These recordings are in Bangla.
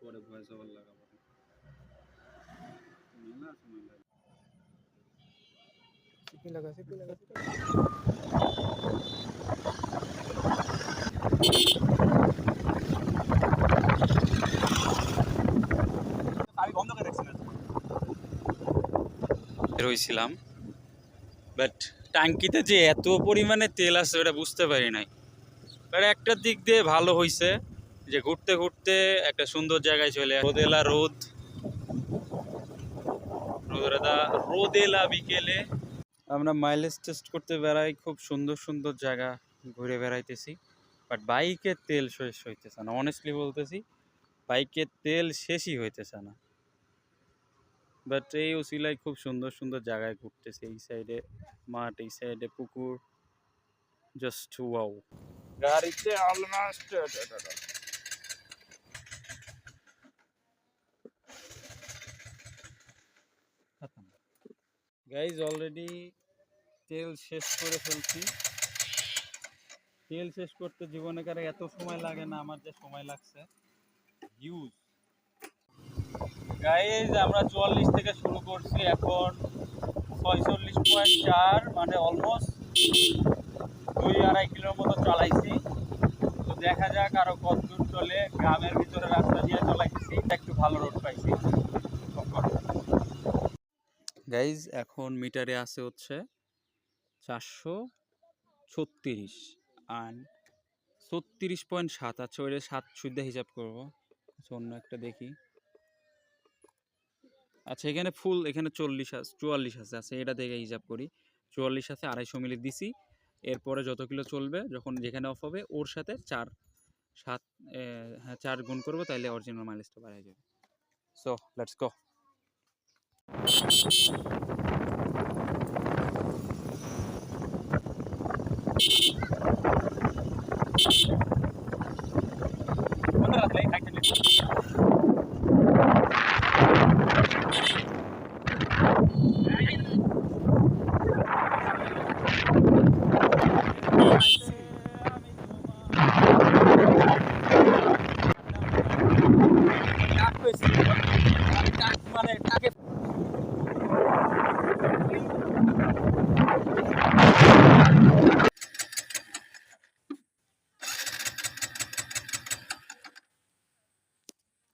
পরে ভয়েস ওভার লাগাবো না সময় লাগে সিপি লাগা আমি বন্ধ করে রাখছি রইছিলাম বাট ট্যাঙ্কিতে যে এত পরিমাণে তেল আছে ওটা বুঝতে পারি নাই বাট একটা দিক দিয়ে ভালো হইছে যে ঘুরতে ঘুরতে একটা সুন্দর জায়গায় চলে রোদেলা বিকেলে আমরা মাইলেজ টেস্ট করতে বেড়াই খুব সুন্দর সুন্দর জায়গা ঘুরে বেড়াইতেছি বাট বাইকের তেল শেষ হইতেছে না অনেস্টলি বলতেছি বাইকের তেল শেষই হইতেছে না বাট এই ওসিলায় খুব সুন্দর সুন্দর জায়গায় ঘুরতেছি এই সাইডে মাঠ এই সাইডে পুকুর জাস্ট ওয়াও গাড়িতে অলমোস্ট গাইজ অলরেডি তেল শেষ করে ফেলছি তেল শেষ করতে জীবনে কারে এত সময় লাগে না আমার যে সময় লাগছে হিউজ গাইজ আমরা 44 থেকে শুরু করছি এখন 46.4 মানে অলমোস্ট 2-2.5 কিলোর মতো চালাইছি তো দেখা যাক আরো কত দূর চলে গ্রামের ভিতরে রাস্তা দিয়ে চালাইতেছি একটু ভালো রোড পাইছি গাইজ এখন মিটারে আছে হচ্ছে 436 আর 36.7 আচ্ছা ওইটা 7 সুদ্ধা হিসাব করবো আচ্ছা অন্য একটা দেখি আচ্ছা এখানে ফুল এখানে 44 আছে আচ্ছা এটা দেখে হিসাব করি 44 আছে 250 মিলি দিছি এরপরে যত কিলো চলবে যখন যেখানে অফ হবে ওর সাথে 4 গুণ করবো তাইলে অরিজিনাল মাইলেজটা বাড়ায় যাবে সো লেটস গো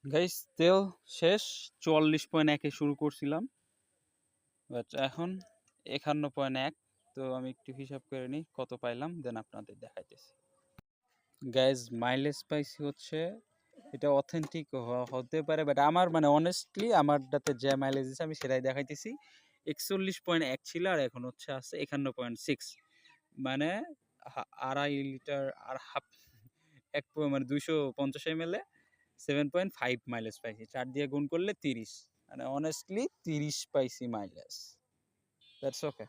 গাইস তেল শেষ 44.1 শুরু করছিলাম বাট এখন 51.1 তো আমি একটু হিসাব করে নিই কত পাইলাম দেন আপনাদের দেখাইতেছি গাইস মাইলেজ পাইছি হচ্ছে এটা অথেন্টিক হতে পারে বাট আমার মানে অনেস্টলি আমারটাতে যে মাইলেজ দিচ্ছে আমি সেটাই দেখাইতেছি 41.1 ছিল আর এখন হচ্ছে আছে 51.6 মানে 2.5 লিটার আর হাফ মানে 250 ml 7.5 মাইলেজ পাইছি 4 দিয়ে গুণ করলে 30 মানে অনেস্টলি 30 পাইছি মাইলেজ দ্যাটস ওকে